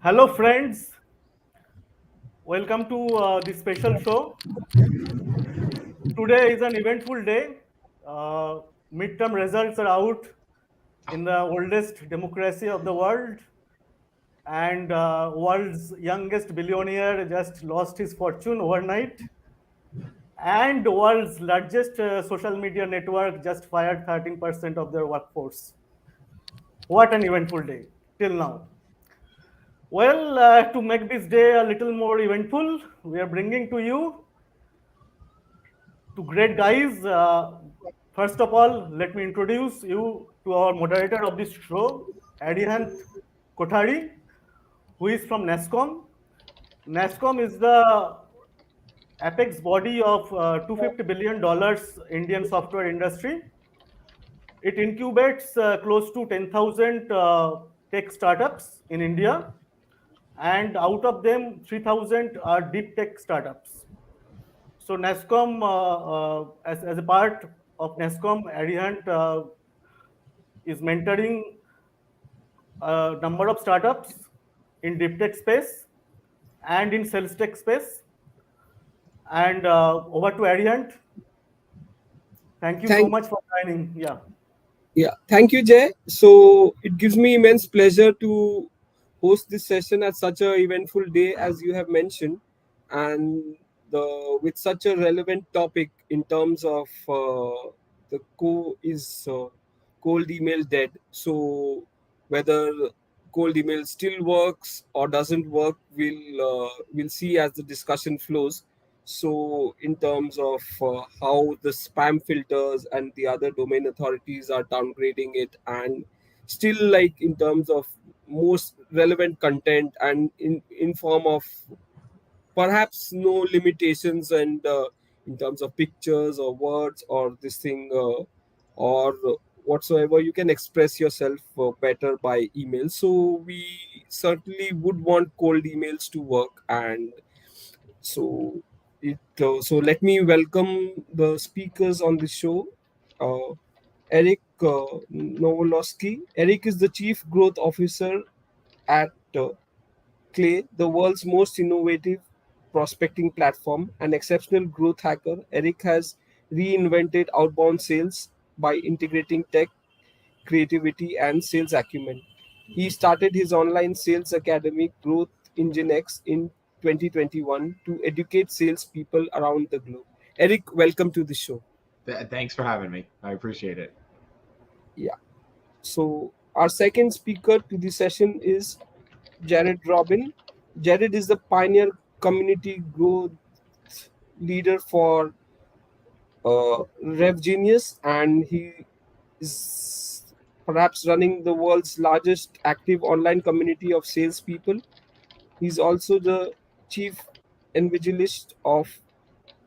Hello, friends. Welcome to this special show. Today is an eventful day. Uh, Midterm results are out in the oldest democracy of the world, and world's youngest billionaire just lost his fortune overnight, and the world's largest social media network just fired 13% of their workforce. What an eventful day till now. Well, to make this day a little more eventful, we are bringing to you two great guys. First of all, let me introduce you to our moderator of this show, Adihant Kothari, who is from NASSCOM. NASSCOM is the apex body of $250 billion Indian software industry. It incubates close to 10,000 tech startups in India, and out of them, 3,000 are deep tech startups. So NASSCOM, as a part of NASSCOM, Arihant is mentoring a number of startups in deep tech space and in sales tech space. And over to Arihant. Thank you so Thank much for joining. Yeah. thank you, Jay. So it gives me immense pleasure to host this session at such a eventful day as you have mentioned, and with such a relevant topic in terms of the cold email dead. So whether cold email still works or doesn't work, we'll see as the discussion flows. So, in terms of how the spam filters and the other domain authorities are downgrading it, and still like in terms of most relevant content and in form of perhaps no limitations and in terms of pictures or words or this thing or whatsoever, you can express yourself better by email. So we certainly would want cold emails to work. And so so let me welcome the speakers on the show. uh, Eric Novolosky. Eric is the Chief Growth Officer at Clay, the world's most innovative prospecting platform. An exceptional growth hacker, Eric has reinvented outbound sales by integrating tech, creativity, and sales acumen. He started his online sales academy, Growth Engine X, in 2021 to educate salespeople around the globe. Eric, welcome to the show. Thanks for having me. I appreciate it. Yeah. So, our second speaker to the session is Jared Robin. Jared is the pioneer community growth leader for Rev Genius, and he is perhaps running the world's largest active online community of salespeople. He's also the chief evangelist of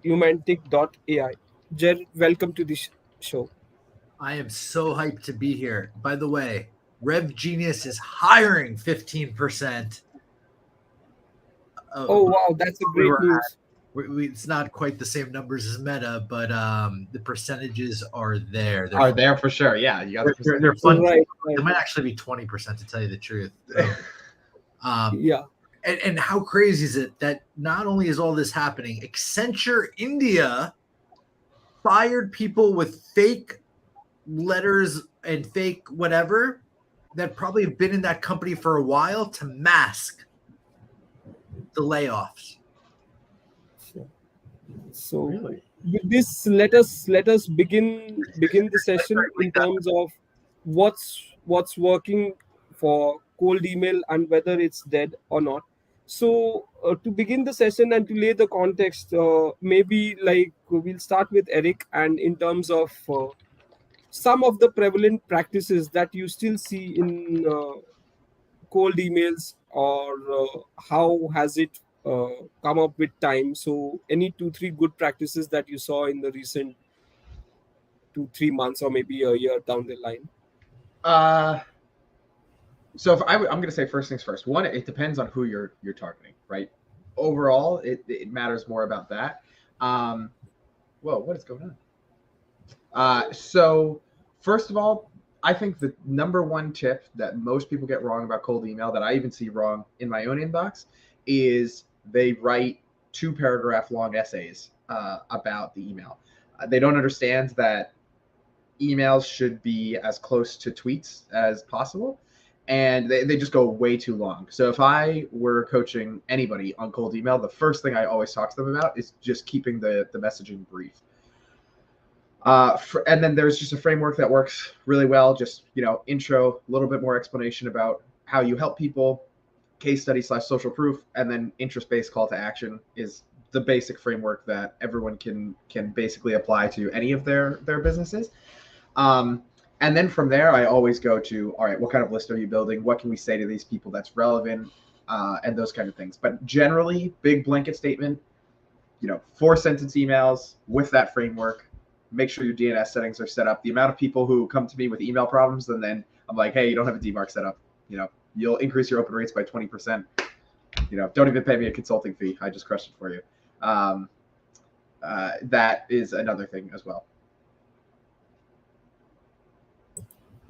Humantic.ai. Jared, welcome to the show. I am so hyped to be here. By the way, Rev Genius is hiring 15%. Oh wow, that's a great news. It's not quite the same numbers as Meta, but the percentages are there. Are there for sure? Yeah, you got the They're fun. Right, It might actually be 20% to tell you the truth. Yeah. And how crazy is it that not only is all this happening, Accenture India fired people with fake letters and fake whatever that probably have been in that company for a while to mask the layoffs. So Really? with this, let us begin the session in terms of what's working for cold email and whether it's dead or not. So to begin the session and to lay the context, maybe like we'll start with Eric, and in terms of some of the prevalent practices that you still see in cold emails, or how has it come up with time? So any 2 3 good practices that you saw in the recent 2 3 months or maybe a year down the line? Uh, so if I'm going to say first things first. One, it depends on who you're targeting, right? Overall, it matters more about that. Whoa, what is going on? So first of all, I think the number one tip that most people get wrong about cold email, that I even see wrong in my own inbox, is they write 2-paragraph long essays about the email. They don't understand that emails should be as close to tweets as possible, and they just go way too long. So if I were coaching anybody on cold email, the first thing I always talk to them about is just keeping the messaging brief. And then there's just a framework that works really well. Just, intro, a little bit more explanation about how you help people, case study / social proof, and then interest-based call to action is the basic framework that everyone can basically apply to any of their businesses. And then from there, I always go to, all right, what kind of list are you building? What can we say to these people that's relevant? And those kind of things. But generally, big blanket statement, 4-sentence emails with that framework. Make sure your DNS settings are set up. The amount of people who come to me with email problems, and then I'm like, hey, you don't have a DMARC set up. You'll increase your open rates by 20%. Don't even pay me a consulting fee. I just crushed it for you. That is another thing as well.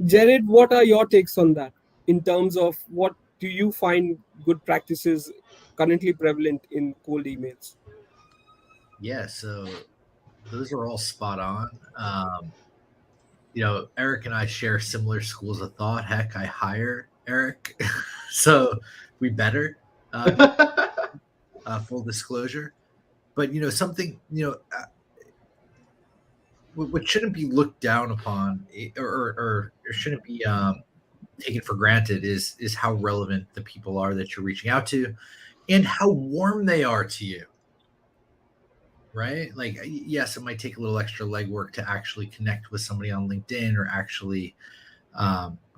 Jared, what are your takes on that in terms of what do you find good practices currently prevalent in cold emails? Yeah, so those are all spot on. Eric and I share similar schools of thought. Heck, I hire Eric, so we better. Full disclosure, but something what shouldn't be looked down upon or shouldn't be taken for granted is how relevant the people are that you're reaching out to, and how warm they are to you. Right? Like, yes, it might take a little extra legwork to actually connect with somebody on LinkedIn or actually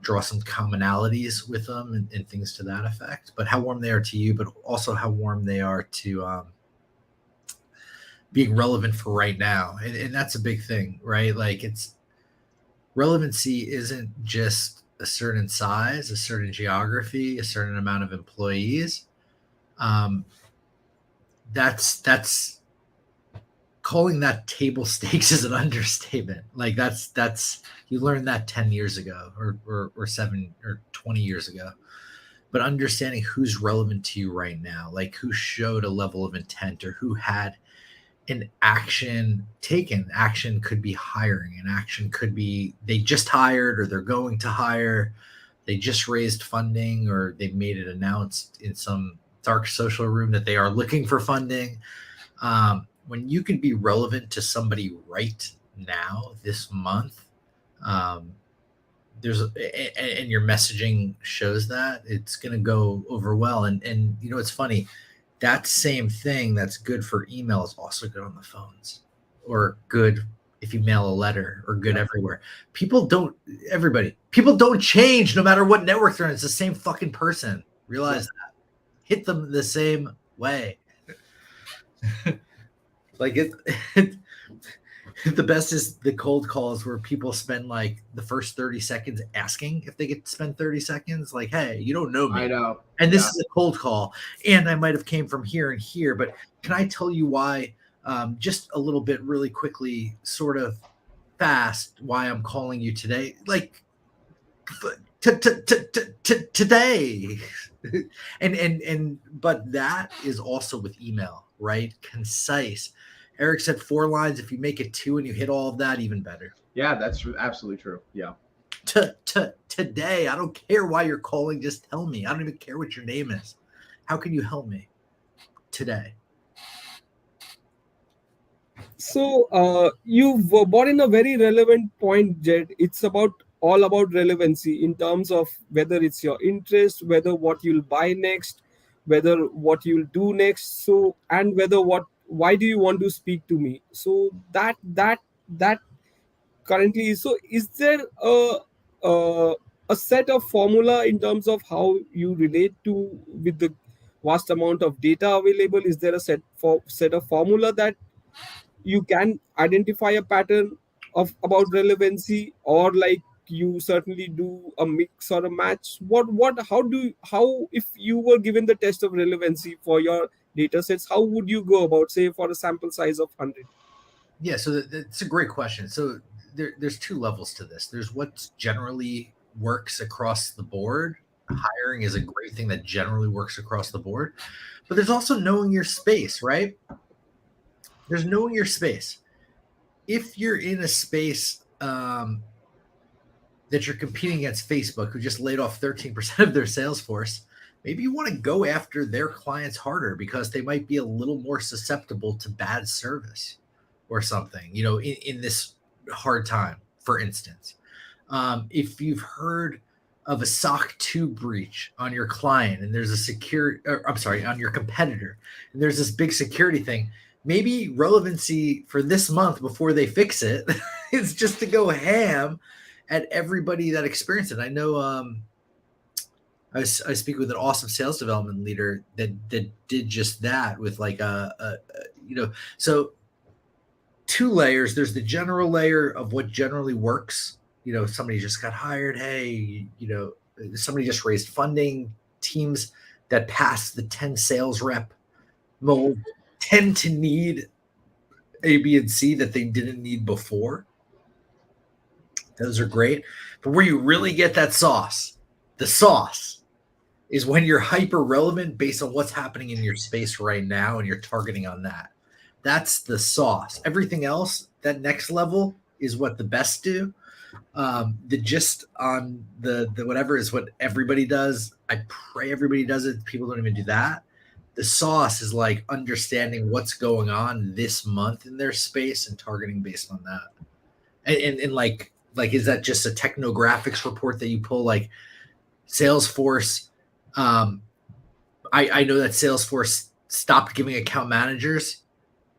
draw some commonalities with them and things to that effect. But how warm they are to you, but also how warm they are to being relevant for right now. And that's a big thing, right? Like, relevancy isn't just a certain size, a certain geography, a certain amount of employees. That's calling that table stakes is an understatement. Like that's you learned that 10 years ago or 7 or 20 years ago. But understanding who's relevant to you right now, like who showed a level of intent or who had an action taken. Action could be hiring, an action could be they just hired or they're going to hire, they just raised funding, or they made it announced in some dark social room that they are looking for funding. When you can be relevant to somebody right now, this month, and your messaging shows that, it's going to go over well. And it's funny, that same thing that's good for email is also good on the phones, or good if you mail a letter, or good everywhere. People don't change no matter what network they're in. It's the same fucking person. Realize that. Hit them the same way. Like the best is the cold calls where people spend like the first 30 seconds asking if they get to spend 30 seconds. Like, hey, you don't know me. I know. And this is a cold call. And I might have came from here and here, but can I tell you why, just a little bit really quickly, sort of fast, why I'm calling you today? Like today. But that is also with email, right? Concise. Eric said 4 lines. If you make it 2 and you hit all of that, even better. Yeah, that's absolutely true. Yeah. Today, I don't care why you're calling. Just tell me. I don't even care what your name is. How can you help me today? So you've brought in a very relevant point, Jed. It's all about relevancy in terms of whether it's your interest, whether what you'll buy next, whether what you'll do next. So, and whether why do you want to speak to me? So that currently is. So is there a set of formula in terms of how you relate to with the vast amount of data available? Is there a set of formula that you can identify a pattern about relevancy, or like you certainly do a mix or a match? How if you were given the test of relevancy for your data sets, how would you go about, say, for a sample size of 100? Yeah, so that's a great question. So there's two levels to this. There's what generally works across the board. Hiring is a great thing that generally works across the board, but there's also knowing your space, right? There's knowing your space. If you're in a space that you're competing against Facebook, who just laid off 13% of their sales force, maybe you want to go after their clients harder because they might be a little more susceptible to bad service or something, in this hard time, for instance. If you've heard of a SOC 2 breach on your client and there's on your competitor, and there's this big security thing, maybe relevancy for this month before they fix it is just to go ham at everybody that experienced it. I know I speak with an awesome sales development leader that did just that with so two layers. There's the general layer of what generally works. Somebody just got hired. Hey, somebody just raised funding. Teams that pass the 10 sales rep mold tend to need A, B, and C that they didn't need before. Those are great. But where you really get that sauce, the sauce, is when you're hyper relevant based on what's happening in your space right now and you're targeting on that. That's the sauce. Everything else, that next level, is what the best do. The gist on the whatever is what everybody does. I pray everybody does it. People don't even do that. The sauce is like understanding what's going on this month in their space and targeting based on that. And like is that just a technographics report that you pull? Like Salesforce, I know that Salesforce stopped giving account managers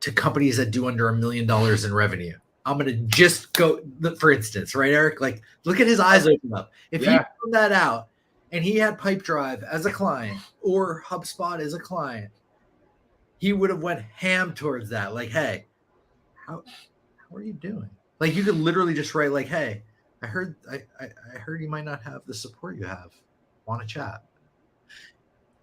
to companies that do under $1 million in revenue. I'm going to just go, for instance, right, Eric? Like, look at his eyes open up. If he found that out and he had Pipedrive as a client or HubSpot as a client, he would have went ham towards that. Like, hey, how are you doing? Like, you could literally just write like, hey, I heard you might not have the support you have. Want to chat?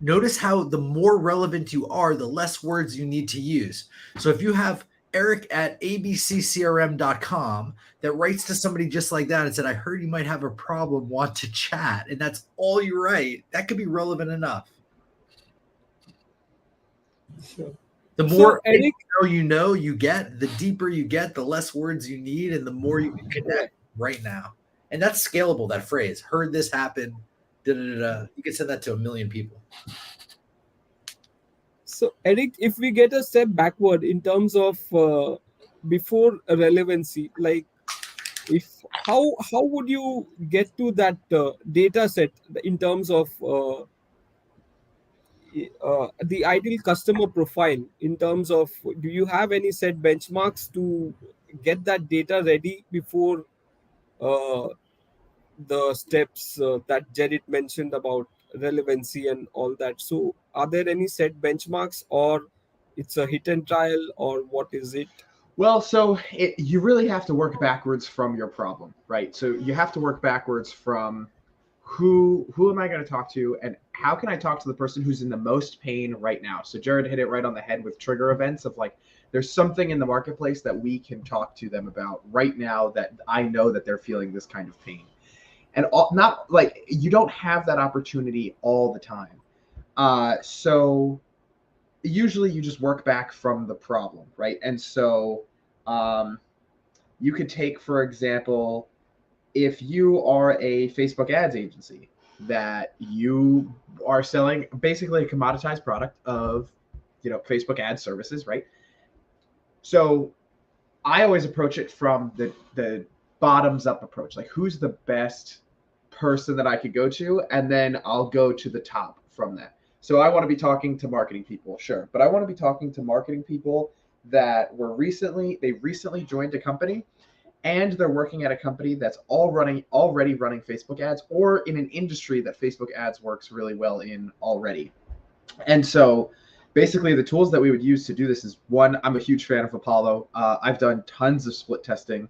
Notice how the more relevant you are, the less words you need to use. So if you have Eric at abccrm.com that writes to somebody just like that and said, I heard you might have a problem, want to chat, and that's all you write, that could be relevant enough. Sure. The more Eric, you get, the deeper you get, the less words you need, and the more you can connect right now. And that's scalable, that phrase. Heard this happen. You can send that to 1 million people. So, Eric, if we get a step backward in terms of before relevancy, like how would you get to that data set in terms of the ideal customer profile? In terms of, do you have any set benchmarks to get that data ready before the steps that Jared mentioned about relevancy and all that? So are there any set benchmarks, or it's a hit and trial, or what is it? Well, so you really have to work backwards from your problem, right? So you have to work backwards from who am I going to talk to, and how can I talk to the person who's in the most pain right now? So Jared hit it right on the head with trigger events of like, there's something in the marketplace that we can talk to them about right now that I know that they're feeling this kind of pain. And not like, you don't have that opportunity all the time. So usually you just work back from the problem, right? And so you could take, for example, if you are a Facebook ads agency that you are selling basically a commoditized product of, Facebook ad services, right? So I always approach it from the bottoms up approach. Like, who's the best person that I could go to? And then I'll go to the top from that. So I want to be talking to marketing people, sure. But I want to be talking to marketing people that they recently joined a company, and they're working at a company that's already running Facebook ads, or in an industry that Facebook ads works really well in already. And so basically the tools that we would use to do this is, one, I'm a huge fan of Apollo. I've done tons of split testing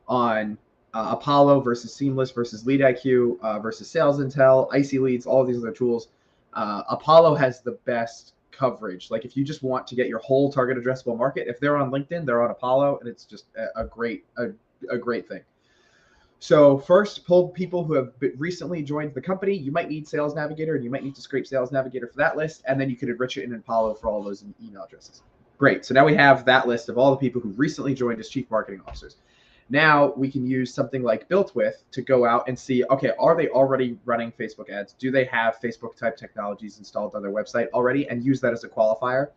on Apollo versus Seamless versus LeadIQ versus Sales Intel, Icy Leads, all of these other tools. Apollo has the best coverage. Like, if you just want to get your whole target addressable market, if they're on LinkedIn, they're on Apollo, and it's just a a great thing. So first, pull people who have recently joined the company. You might need Sales Navigator, and you might need to scrape Sales Navigator for that list, and then you could enrich it in Apollo for all those email addresses. Great. So now we have that list of all the people who recently joined as chief marketing officers. Now we can use something like BuiltWith to go out and see, okay, are they already running Facebook ads? Do they have Facebook type technologies installed on their website already, and use that as a qualifier?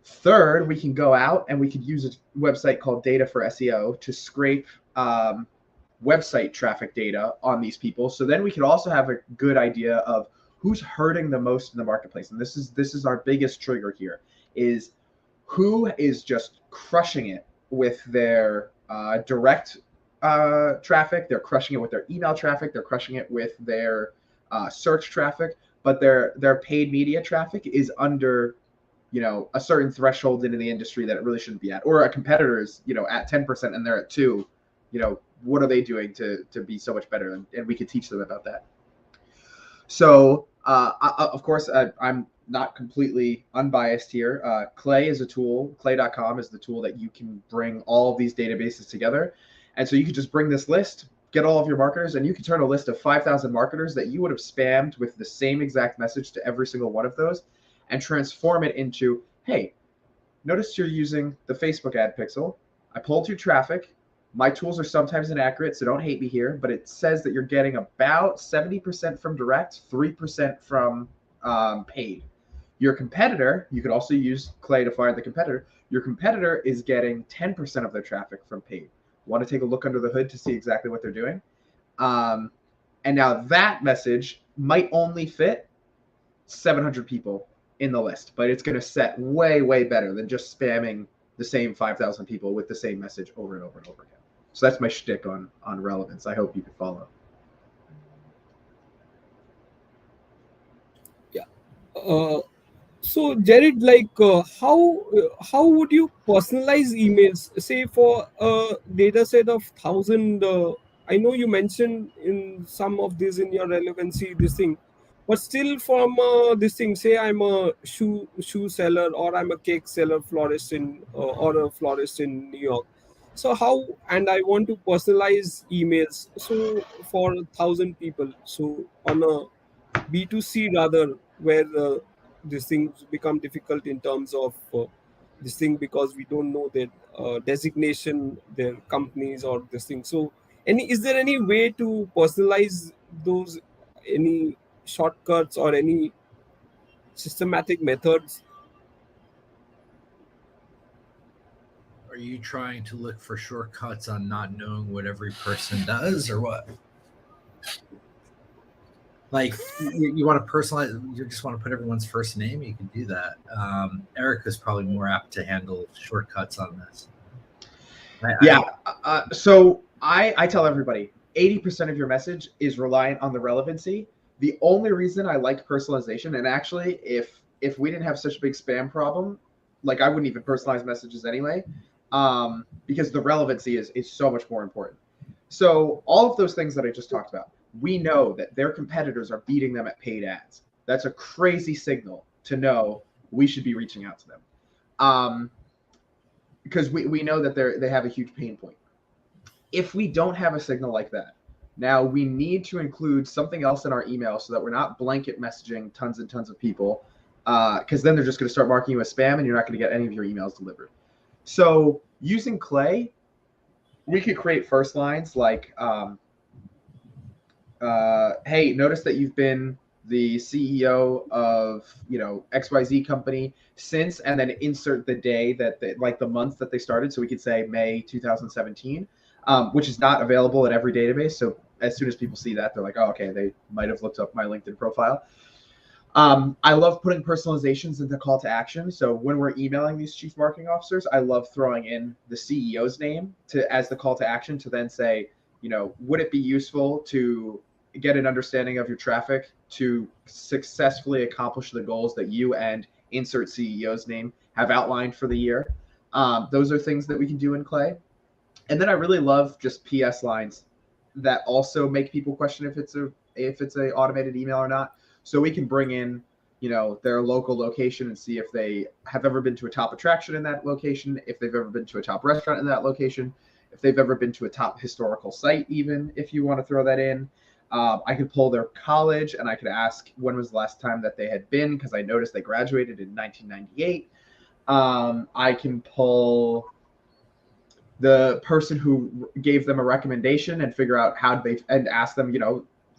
Third, we can go out and we could use a website called Data for SEO to scrape website traffic data on these people. So then we could also have a good idea of who's hurting the most in the marketplace. And this is our biggest trigger here, is who is just crushing it with their direct traffic. They're crushing it with their email traffic. They're crushing it with their search traffic, but their paid media traffic is under, a certain threshold in the industry that it really shouldn't be at, or a competitor's, at 10% and they're at 2%. What are they doing to be so much better? And we could teach them about that. So, of course, I'm not completely unbiased here. Clay is a tool. Clay.com is the tool that you can bring all of these databases together. And so you could just bring this list, get all of your marketers, and you can turn a list of 5,000 marketers that you would have spammed with the same exact message to every single one of those, and transform it into, hey, notice you're using the Facebook ad pixel. I pulled your traffic. My tools are sometimes inaccurate, so don't hate me here, but it says that you're getting about 70% from direct, 3% from paid. Your competitor, you could also use Clay to find the competitor. Your competitor is getting 10% of their traffic from paid. Want to take a look under the hood to see exactly what they're doing? And now that message might only fit 700 people in the list, but it's going to set way, way better than just spamming the same 5,000 people with the same message over and over and over again. So that's my shtick on relevance. I hope you can follow. Yeah. So Jared, how would you personalize emails? Say for a data set of 1,000. I know you mentioned in some of this in your relevancy this thing, but still from this thing. Say I'm a shoe seller, or I'm a cake seller, florist or a florist in New York. So and I want to personalize emails. So for 1,000 people. So on a B2C rather, where these things become difficult in terms of this thing, because we don't know their designation, their companies, or this thing. So is there any way to personalize those, any shortcuts or any systematic methods? Are you trying to look for shortcuts on not knowing what every person does, or what? Like you want to personalize, you just want to put everyone's first name, you can do that. Erica's probably more apt to handle shortcuts on this. So I tell everybody 80% of your message is reliant on the relevancy. The only reason I like personalization, and actually if we didn't have such a big spam problem, like I wouldn't even personalize messages anyway, because the relevancy is so much more important. So all of those things that I just talked about, we know that their competitors are beating them at paid ads. That's a crazy signal to know we should be reaching out to them, because we know that they have a huge pain point. If we don't have a signal like that, now we need to include something else in our email so that we're not blanket messaging tons and tons of people, because then they're just going to start marking you as spam and you're not going to get any of your emails delivered. So using Clay, we could create first lines like, hey, notice that you've been the CEO of, XYZ company since, and then insert the day like the month that they started. So we could say May 2017, which is not available in every database. So as soon as people see that, they're like, oh, okay, they might have looked up my LinkedIn profile. I love putting personalizations into call to action. So when we're emailing these chief marketing officers, I love throwing in the CEO's name as the call to action to then say, would it be useful to get an understanding of your traffic to successfully accomplish the goals that you and insert CEO's name have outlined for the year? Those are things that we can do in Clay. And then I really love just PS lines that also make people question if it's a automated email or not. So we can bring in, their local location and see if they have ever been to a top attraction in that location, if they've ever been to a top restaurant in that location. if they've ever been to a top historical site, even if you want to throw that in. I could pull their college, and I could ask when was the last time that they had been, because I noticed they graduated in 1998. I can pull the person who gave them a recommendation and figure out how they, and ask them,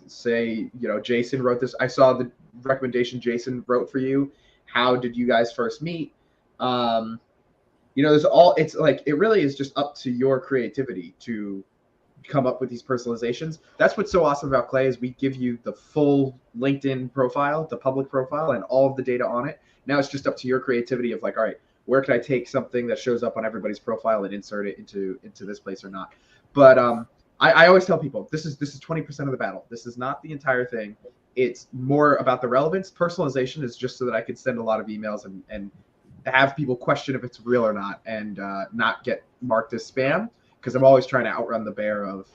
say, Jason wrote this. I saw the recommendation Jason wrote for you. How did you guys first meet? It's like, it really is just up to your creativity to come up with these personalizations. That's what's so awesome about Clay, is we give you the full LinkedIn profile, the public profile, and all of the data on it. Now it's just up to your creativity of like, all right, where can I take something that shows up on everybody's profile and insert it into this place or not? But I always tell people, this is 20% of the battle. This is not the entire thing. It's more about the relevance. Personalization is just so that I could send a lot of emails and have people question if it's real or not, and not get marked as spam, because I'm always trying to outrun the bear of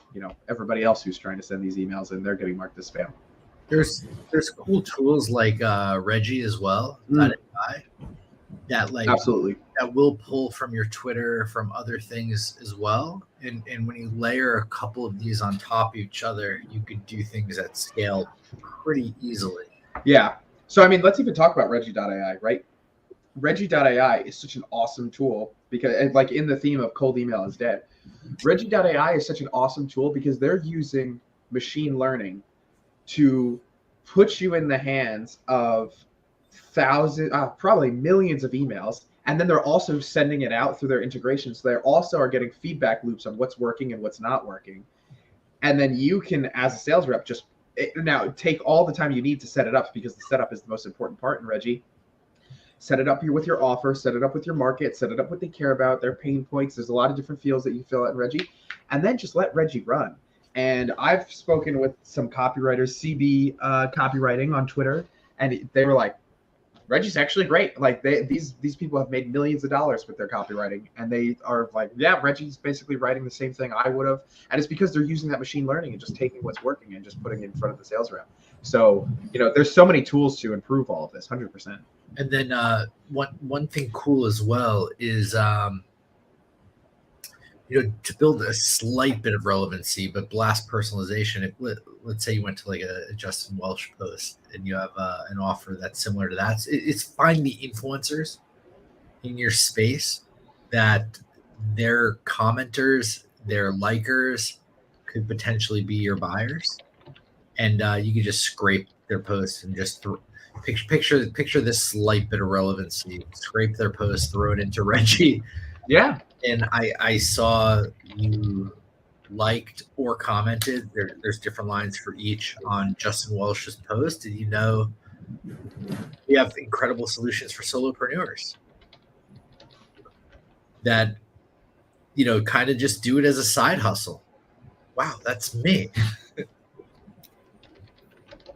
everybody else who's trying to send these emails and they're getting marked as spam. There's cool tools like Reggie as well. .ai, that like absolutely that will pull from your Twitter, from other things as well. And when you layer a couple of these on top of each other, you could do things at scale pretty easily. Yeah. So I mean, let's even talk about Reggie.ai, right? Reggie.ai is such an awesome tool because, like, in the theme of cold email is dead, Reggie.ai is such an awesome tool because they're using machine learning to put you in the hands of thousands, probably millions of emails. And then they're also sending it out through their integration. So they also are getting feedback loops on what's working and what's not working. And then you can, as a sales rep, just now take all the time you need to set it up, because the setup is the most important part in Reggie. Set it up with your offer, set it up with your market, set it up what they care about, their pain points. There's a lot of different fields that you fill out in Reggie, and then just let Reggie run. And I've spoken with some copywriters, CB Copywriting on Twitter, and they were like, Reggie's actually great. Like these people have made millions of dollars with their copywriting, and they are like, yeah, Reggie's basically writing the same thing I would have. And it's because they're using that machine learning and just taking what's working and just putting it in front of the sales rep. So, there's so many tools to improve all of this, 100%. And then one thing cool as well is, to build a slight bit of relevancy, but blast personalization. Let's say you went to like a Justin Welsh post and you have an offer that's similar to that. It's find the influencers in your space that their commenters, their likers could potentially be your buyers. And you could just scrape their posts and just picture this slight bit of relevancy, scrape their post, throw it into Reggie. Yeah. And I saw you liked or commented. There's different lines for each on Justin Welsh's post. Did you know we have incredible solutions for solopreneurs that, kind of just do it as a side hustle? Wow, that's me.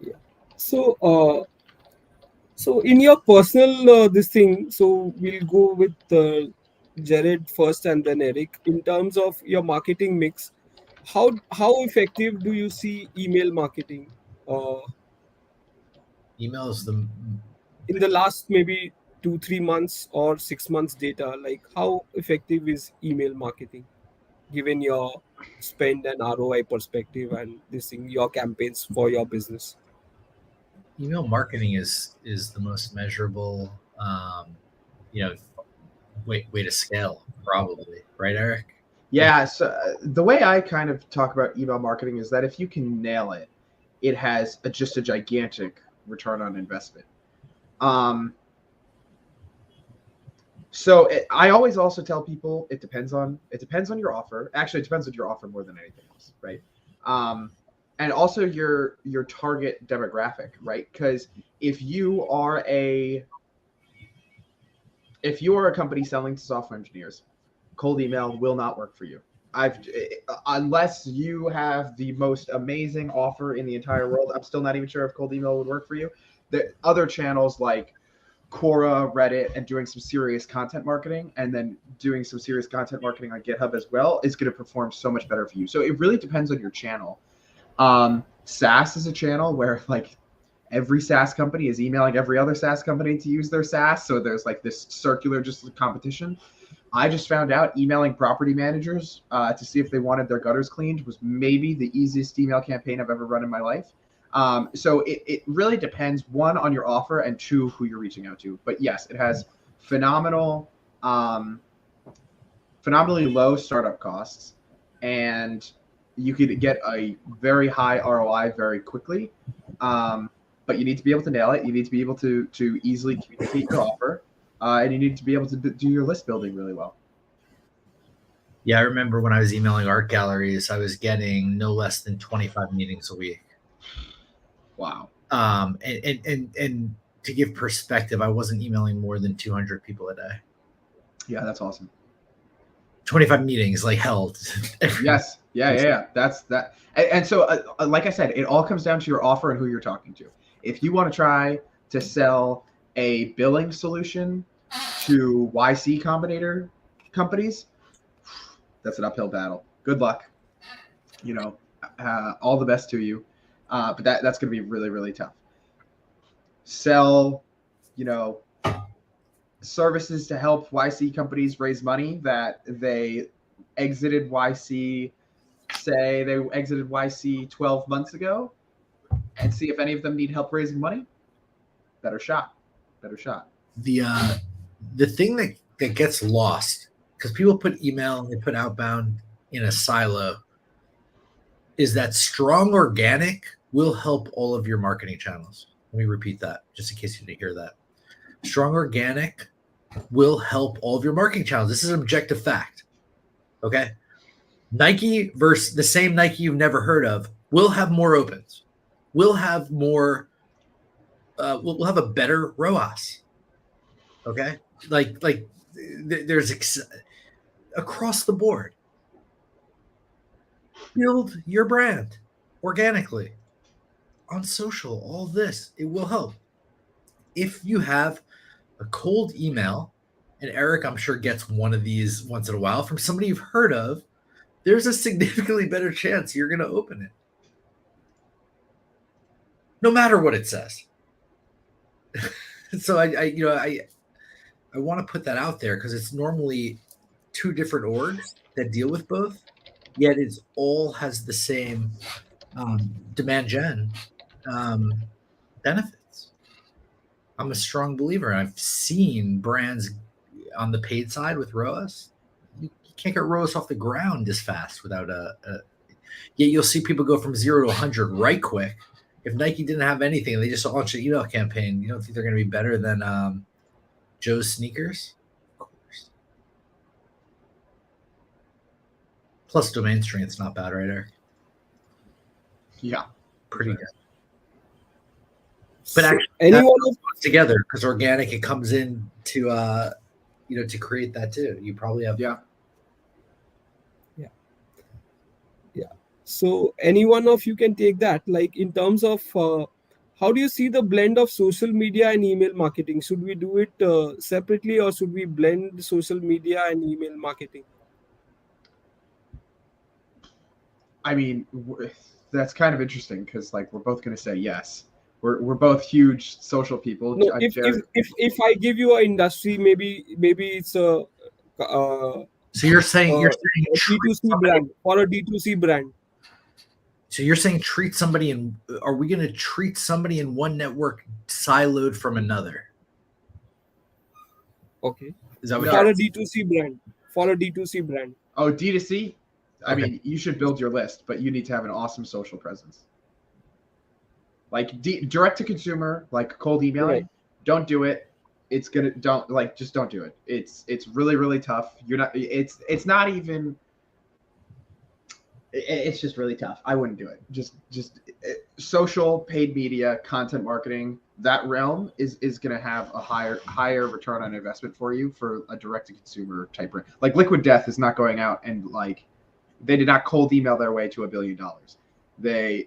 Yeah. So in your personal this thing, so we'll go with Jared first and then Eric. In terms of your marketing mix, how effective do you see email marketing? Email is in the last maybe 2-3 months or 6 months data. Like, how effective is email marketing, given your spend and ROI perspective and this thing, your campaigns for your business? Email marketing is the most measurable, way to scale, probably, right, Eric? Yeah. So the way I kind of talk about email marketing is that if you can nail it, it has just a gigantic return on investment. I always also tell people it depends on your offer. Actually, it depends on your offer more than anything else, right? And also your target demographic, right? Because if you are a company selling to software engineers, cold email will not work for you. Unless you have the most amazing offer in the entire world, I'm still not even sure if cold email would work for you. The other channels like Quora, Reddit, and doing some serious content marketing, and then doing some serious content marketing on GitHub as well, is going to perform so much better for you. So it really depends on your channel. SaaS is a channel where like every SaaS company is emailing every other SaaS company to use their SaaS. So there's like this circular just competition. I just found out emailing property managers to see if they wanted their gutters cleaned was maybe the easiest email campaign I've ever run in my life. So it really depends, one, on your offer, and two, who you're reaching out to. But yes, it has phenomenally low startup costs, and you could get a very high ROI very quickly. But you need to be able to nail it. You need to be able to easily communicate your offer. And you need to be able to do your list building really well. Yeah, I remember when I was emailing art galleries, I was getting no less than 25 meetings a week. Wow. And to give perspective, I wasn't emailing more than 200 people a day. Yeah, that's awesome. 25 meetings like held. Yes. Yeah. That's that. And so, like I said, it all comes down to your offer and who you're talking to. If you want to try to sell a billing solution to YC Combinator companies, that's an uphill battle. Good luck. All the best to you. But that's going to be really, really tough. Sell, services to help YC companies raise money that they exited YC, say they exited YC 12 months ago, and see if any of them need help raising money. Better shot. The thing that gets lost, because people put email and they put outbound in a silo, is that strong organic will help all of your marketing channels. Let me repeat that just in case you didn't hear that. Strong organic will help all of your marketing channels. This is an objective fact. Okay. Nike versus the same Nike you've never heard of will have more opens. We'll have more. We'll have a better ROAS. Okay, there's across the board. Build your brand organically on social. All this, it will help. If you have a cold email, and Eric, I'm sure, gets one of these once in a while from somebody you've heard of, there's a significantly better chance you're going to open it. No matter what it says. So I want to put that out there because it's normally two different orgs that deal with both, yet it's all has the same demand gen benefits. I'm a strong believer, and I've seen brands on the paid side with ROAS. You can't get ROAS off the ground as fast without yet you'll see people go from 0 to 100 right quick. If Nike didn't have anything and they just launched an email campaign, you don't think they're going to be better than Joe's sneakers? Of course. Plus domain strength's not bad, right, Eric? Yeah. Pretty good. So But actually, anyone that goes together because organic, it comes in to to create that too. You probably have So any one of you can take that. Like in terms of how do you see the blend of social media and email marketing? Should we do it separately, or should we blend social media and email marketing? I mean, that's kind of interesting because we're both going to say yes. We're both huge social people. No, if I give you an industry, maybe it's a So you're saying a D2C brand or a D2C brand. So you're saying treat somebody in? Are we going to treat somebody in one network siloed from another? Okay. Is that what? For a D2C brand. Oh, D2C? I Okay. mean, you should build your list, but you need to have an awesome social presence. Like direct to consumer, like cold emailing, Right. don't do it. Just don't do it. It's really, really tough. It's not even. It's just really tough. I wouldn't do it. Just social, paid media, content marketing. That realm is going to have a higher return on investment for you for a direct to consumer type brand. Like Liquid Death is not going out and they did not cold email their way to $1 billion. They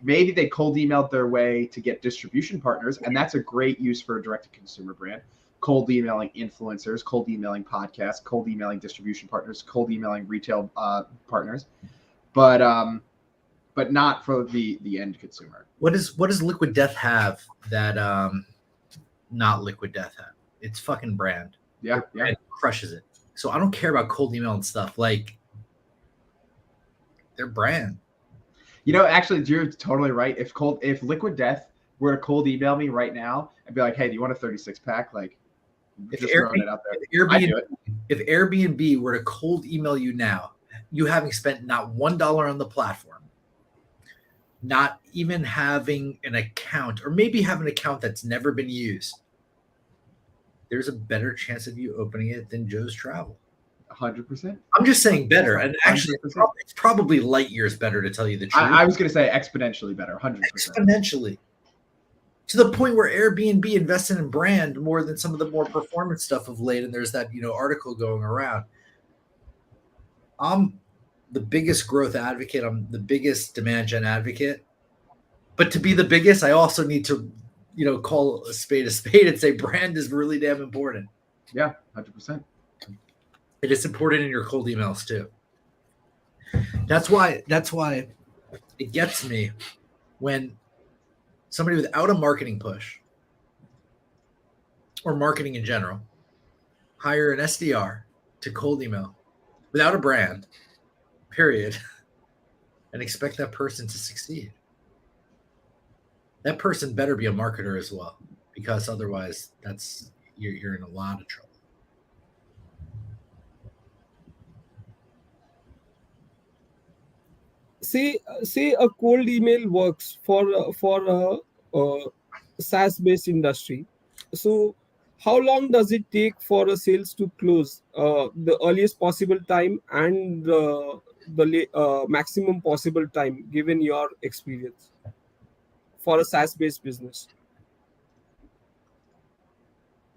cold emailed their way to get distribution partners, and that's a great use for a direct to consumer brand. Cold emailing influencers, cold emailing podcasts, cold emailing distribution partners, cold emailing retail partners. But not for the end consumer. What does Liquid Death have that not Liquid Death have? It's fucking brand. Yeah. Brand crushes it. So I don't care about cold email and stuff. Like their brand. You know, actually, you're totally right. If Liquid Death were to cold email me right now and be like, "Hey, do you want a 36 pack?" Like, just throwing it out there. I do it. If Airbnb were to cold email you now, you having spent not $1 on the platform, not even having an account, or maybe have an account that's never been used, there's a better chance of you opening it than Joe's Travel. 100%. I'm just saying better, and actually, 100%. it's probably light years better, to tell you the truth. I was going to say exponentially better. 100%. Exponentially, to the point where Airbnb invested in brand more than some of the more performance stuff of late. And there's that article going around. I'm the biggest growth advocate. I'm the biggest demand gen advocate. But to be the biggest, I also need to call a spade and say brand is really damn important. Yeah, 100%. It is important in your cold emails too. That's why it gets me when somebody without a marketing push or marketing in general hire an SDR to cold email without a brand, period, and expect that person to succeed. That person better be a marketer as well, because otherwise you're in a lot of trouble. Say a cold email works for a SaaS based industry. So how long does it take for a sales to close? The earliest possible time and the maximum possible time, given your experience, for a SaaS based business?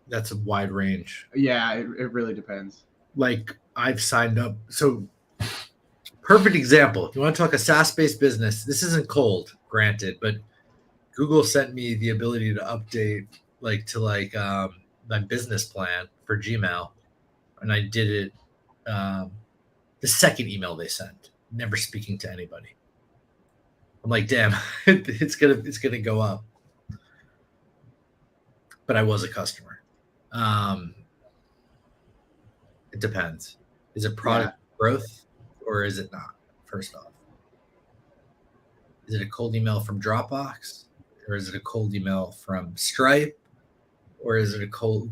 That's a wide range. Yeah, it really depends. Like I've signed up. So perfect example. If you want to talk a SaaS-based business, this isn't cold, granted, but Google sent me the ability to update my business plan for Gmail, and I did it the second email they sent, never speaking to anybody. I'm like, damn, it's gonna go up. But I was a customer. It depends. Is it product growth? Or is it not? First off, is it a cold email from Dropbox, or is it a cold email from Stripe, or is it a cold?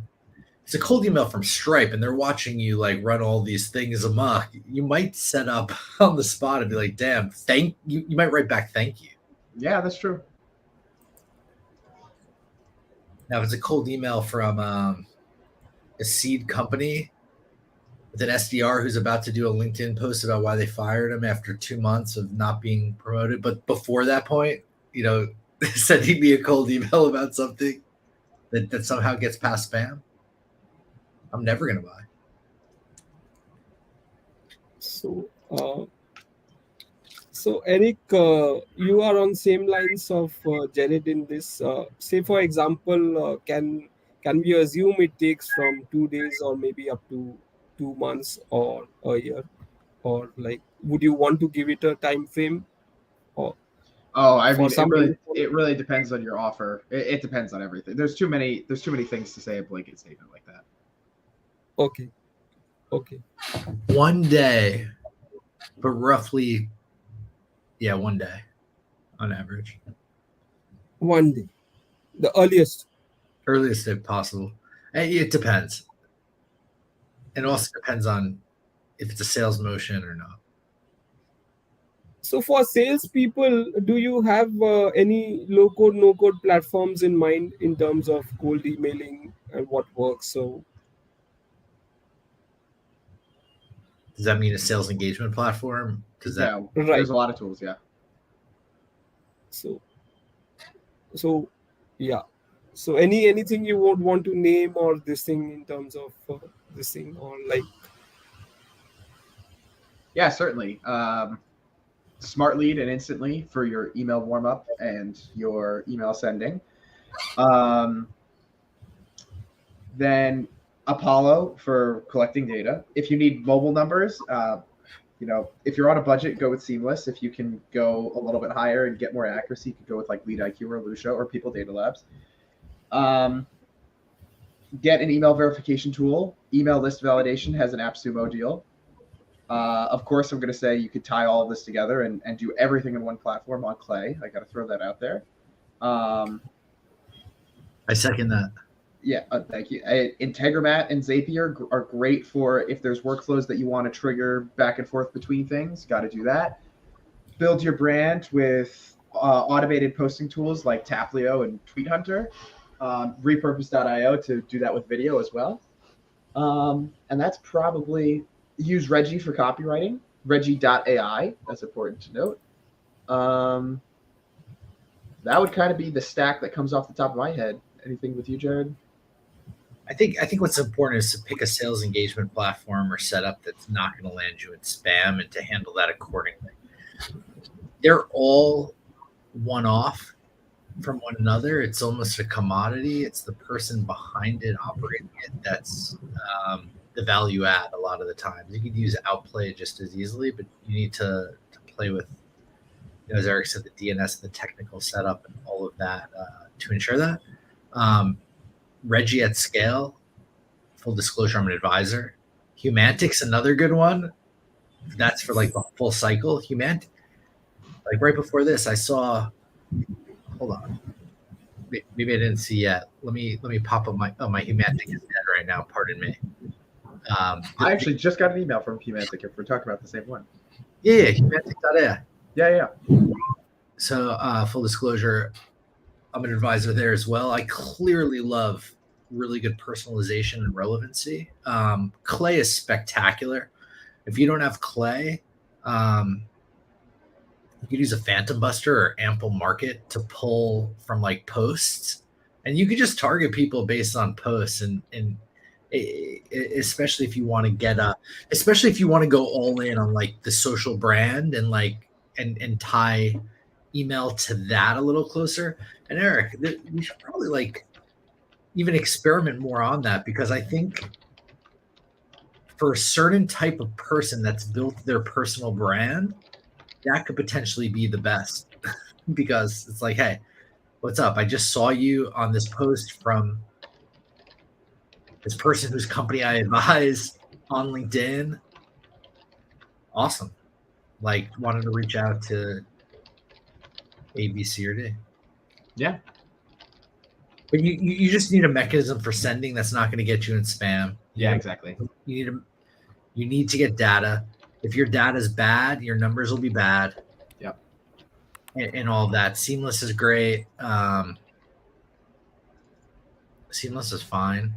It's a cold email from Stripe, and they're watching you like run all these things amok. You might set up on the spot and be like, "Damn, thank you." You might write back, "Thank you." Yeah, that's true. Now, if it's a cold email from a seed company with an SDR who's about to do a LinkedIn post about why they fired him after 2 months of not being promoted, but before that point, sending me a cold email about something that somehow gets past spam, I'm never going to buy. So Eric, you are on same lines of Jared in this. Say, for example, can we assume it takes from 2 days or maybe up to 2 months or a year, or like, would you want to give it a time frame? Or I mean, it really depends on your offer. It depends on everything. There's too many things to say a blanket statement like that. Okay. 1 day, but roughly, 1 day on average. 1 day, the earliest if possible. It depends. It also depends on if it's a sales motion or not. So for salespeople, do you have any low-code, no-code platforms in mind in terms of cold emailing and what works? So does that mean a sales engagement platform? Right. There's a lot of tools, yeah. So yeah. So anything you would want to name or this thing in terms of this thing, or like? Yeah, certainly. Smart Lead and Instantly for your email warm up and your email sending. Then Apollo for collecting data. If you need mobile numbers, if you're on a budget, go with Seamless. If you can go a little bit higher and get more accuracy, you could go with like Lead IQ or Lucia or People Data Labs. get an email verification tool. Email list validation has an AppSumo deal. Of course, I'm going to say you could tie all of this together and do everything in one platform on Clay. I got to throw that out there. I second that. Yeah, thank you. Integromat and Zapier are great for if there's workflows that you want to trigger back and forth between things. Got to do that. Build your brand with automated posting tools like Taplio and Tweet Hunter. Repurpose.io to do that with video as well. And that's probably use Reggie for copywriting. Reggie.ai. That's important to note. That would kind of be the stack that comes off the top of my head. Anything with you, Jared? I think what's important is to pick a sales engagement platform or setup that's not going to land you in spam and to handle that accordingly. They're all one-off from one another. It's almost a commodity. It's the person behind it operating it that's the value add a lot of the times. You could use Outplay just as easily, but you need to play with, as Eric said, the DNS, the technical setup, and all of that to ensure that. Reggie at scale, full disclosure, I'm an advisor. Humantic's another good one. That's for like the full cycle. Humantic, like right before this, I saw, hold on. Maybe I didn't see yet. Let me pop up my Humantic is dead right now. Pardon me. I actually just got an email from Humantic if we're talking about the same one. Yeah, Humantic.ai. Yeah. So full disclosure, I'm an advisor there as well. I clearly love really good personalization and relevancy. Clay is spectacular. If you don't have Clay, you could use a Phantom Buster or Ample Market to pull from like posts, and you could just target people based on posts. And especially if you want to especially if you want to go all in on like the social brand and like and tie email to that a little closer. And Eric, we should probably like even experiment more on that, because I think for a certain type of person that's built their personal brand, that could potentially be the best because it's like, hey, what's up? I just saw you on this post from this person whose company I advise on LinkedIn. Awesome. Like wanted to reach out to A, B, C, or D. Yeah. But you just need a mechanism for sending that's not going to get you in spam. Yeah, exactly. You need to get data. If your data is bad, your numbers will be bad. Yep. And all of that. Seamless is great. Seamless is fine.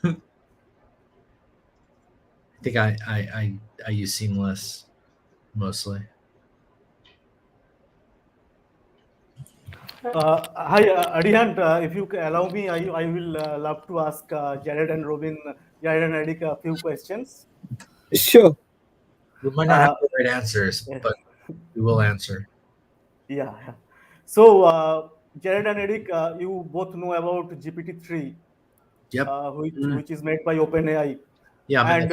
I think I use Seamless mostly. Hi, Arihant, if you allow me, I will love to ask Jared and Eric a few questions. Sure. We might not have the right answers, but we will answer. Yeah. So, Jared and Eric, you both know about GPT-3, Yep. which is made by OpenAI. Yeah. And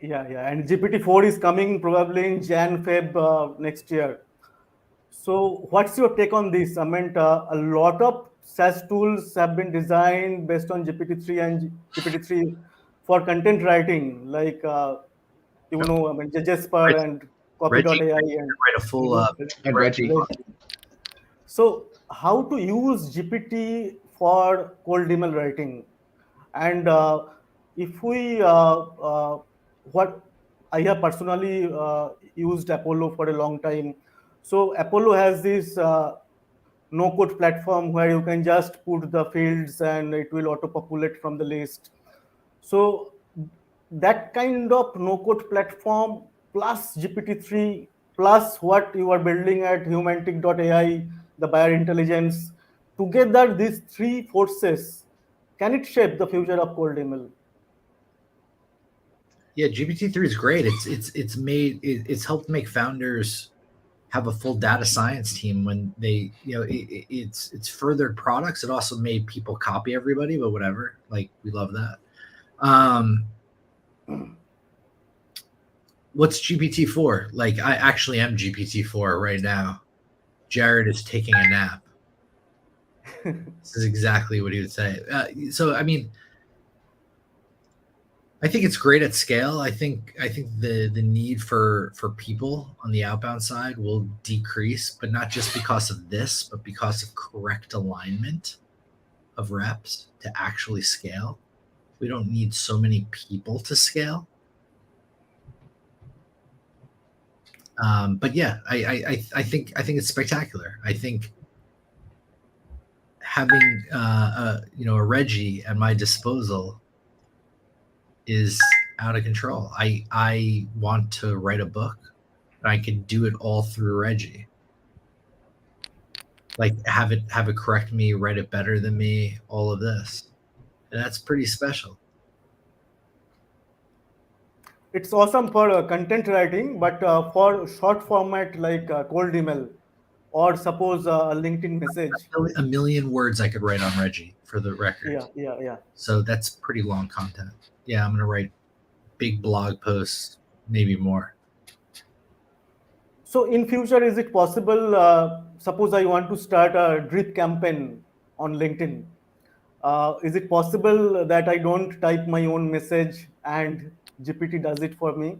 and GPT-4 is coming probably in Jan-Feb next year. So what's your take on this? I mean, a lot of SaaS tools have been designed based on GPT-3 and GPT-3 for content writing, like, Jasper and Copy.ai. And write a full and Reggie. So how to use GPT for cold email writing? And if we, what I have personally used Apollo for a long time. So Apollo has this no-code platform where you can just put the fields and it will auto-populate from the list. So that kind of no-code platform plus GPT-3 plus what you are building at Humantic.ai, the buyer intelligence, together these three forces, can it shape the future of cold email? Yeah, GPT-3 is great. It's helped make founders have a full data science team when they, it's furthered products. It also made people copy everybody, but whatever. Like, we love that. What's GPT-4? Like, I actually am GPT-4 right now. Jared is taking a nap. This is exactly what he would say. So I mean, I think it's great at scale. I think the need for people on the outbound side will decrease, but not just because of this, but because of correct alignment of reps to actually scale. We don't need so many people to scale. But yeah, I think it's spectacular. I think having a Reggie at my disposal is out of control. I want to write a book, and I could do it all through Reggie. Like have it correct me, write it better than me, all of this. And that's pretty special. It's awesome for content writing, but for short format like cold email or suppose a LinkedIn message. A million words I could write on Reggie for the record. Yeah. So that's pretty long content. Yeah, I'm gonna write big blog posts, maybe more. So in future, is it possible? Suppose I want to start a drip campaign on LinkedIn. Is it possible that I don't type my own message and GPT does it for me?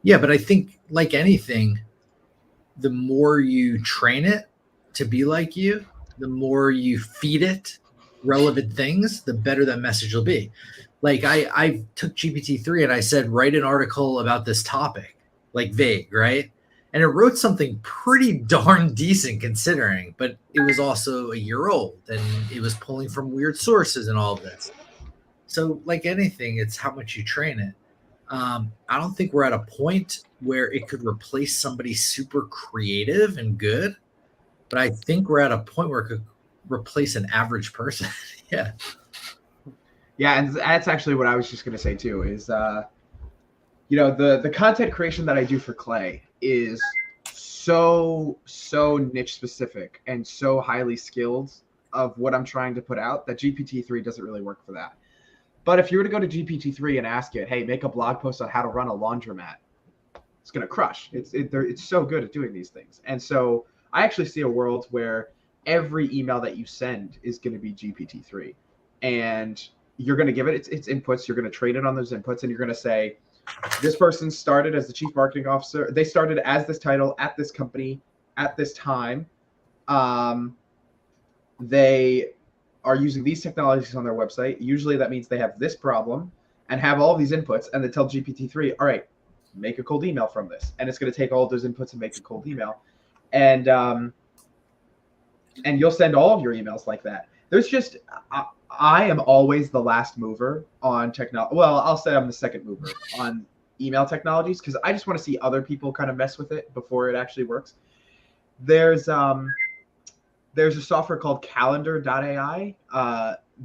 Yeah, but I think like anything, the more you train it to be like you, the more you feed it relevant things, the better that message will be. Like I took GPT-3 and I said, write an article about this topic, like vague, right? And it wrote something pretty darn decent considering, but it was also a year old and it was pulling from weird sources and all of this. So like anything, it's how much you train it. I don't think we're at a point where it could replace somebody super creative and good, but I think we're at a point where it could replace an average person. Yeah. Yeah, and that's actually what I was just going to say too. Is the content creation that I do for Clay is so niche specific and so highly skilled of what I'm trying to put out that GPT-3 doesn't really work for that. But if you were to go to GPT-3 and ask it, hey, make a blog post on how to run a laundromat, it's going to crush. It's so good at doing these things. And so I actually see a world where every email that you send is going to be GPT-3. And you're going to give it its inputs. You're going to train it on those inputs. And you're going to say, this person started as the chief marketing officer. They started as this title at this company at this time. They are using these technologies on their website. Usually that means they have this problem and have all these inputs, and they tell GPT-3, all right, make a cold email from this. And it's going to take all of those inputs and make a cold email. And you'll send all of your emails like that. There's just, I am always the last mover on technology. Well, I'll say I'm the second mover on email technologies because I just want to see other people kind of mess with it before it actually works. There's a software called Calendar.ai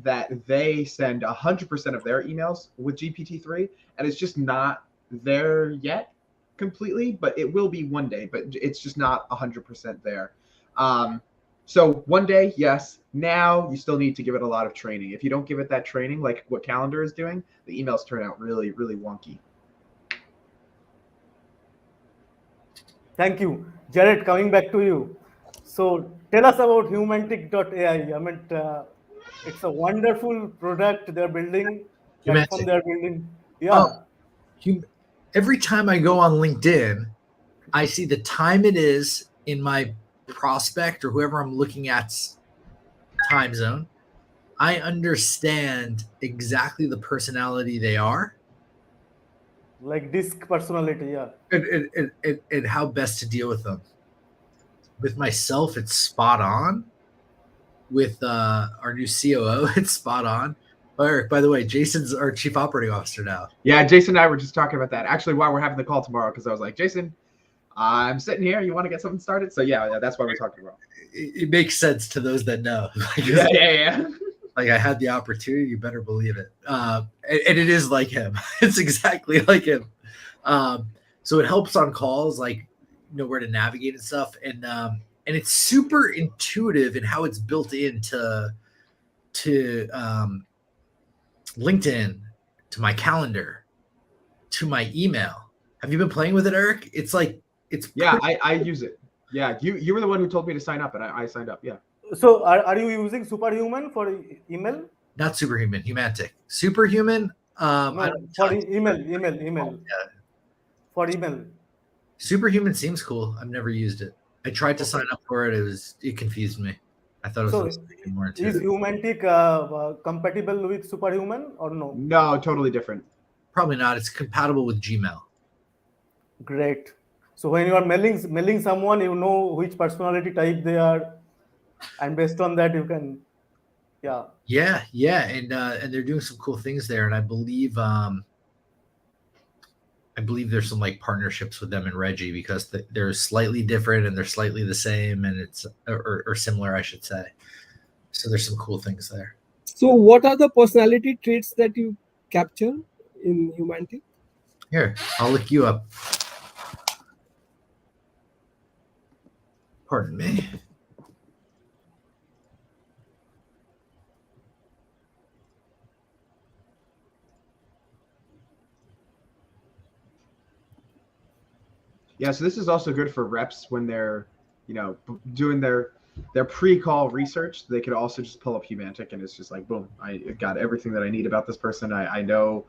that they send 100% of their emails with GPT-3, and it's just not there yet completely, but it will be one day, but it's just not 100% there. So one day, yes. Now you still need to give it a lot of training. If you don't give it that training, like what Calendar is doing, the emails turn out really, really wonky. Thank you. Jared, coming back to you. So tell us about Humantic.ai. I mean, it's a wonderful product they're building. Platform they're building. Yeah. Every time I go on LinkedIn, I see the time it is in my prospect or whoever I'm looking at's time zone. I understand exactly the personality they are. Like disc personality, yeah. And how best to deal with them. With myself, it's spot on. With our new COO, it's spot on. Eric, by the way, Jason's our chief operating officer now. Yeah, Jason and I were just talking about that. Actually, while we're having the call tomorrow, because I was like, Jason, I'm sitting here. You want to get something started? So yeah, that's why we're talking about. It makes sense to those that know. Yeah. Like I had the opportunity, you better believe it. And it is like him. It's exactly like him. So it helps on calls, like where to navigate and stuff. And it's super intuitive in how it's built into LinkedIn, to my calendar, to my email. Have you been playing with it, Eric? It's I use it. Yeah, you were the one who told me to sign up, and I signed up. Yeah. So are you using Superhuman for email? Not Superhuman, Humantic. Superhuman. I No, don't for touch- email. Yeah. For email. Superhuman seems cool. I've never used it. I tried to Okay. sign up for it. It confused me. I thought it So was supposed to be more is intuitive. Humantic compatible with Superhuman or no? No, totally different. Probably not. It's compatible with Gmail. Great. So when you are mailing someone, you know which personality type they are, and based on that you can, yeah. Yeah, and they're doing some cool things there, and I believe there's some like partnerships with them and Reggie because they're slightly different and they're slightly the same, and it's or similar, I should say. So there's some cool things there. So, what are the personality traits that you capture in Humantic? Here, I'll look you up. Pardon me. Yeah, so this is also good for reps when they're, doing their pre-call research. They could also just pull up Humantic, and it's just like, boom, I got everything that I need about this person. I know,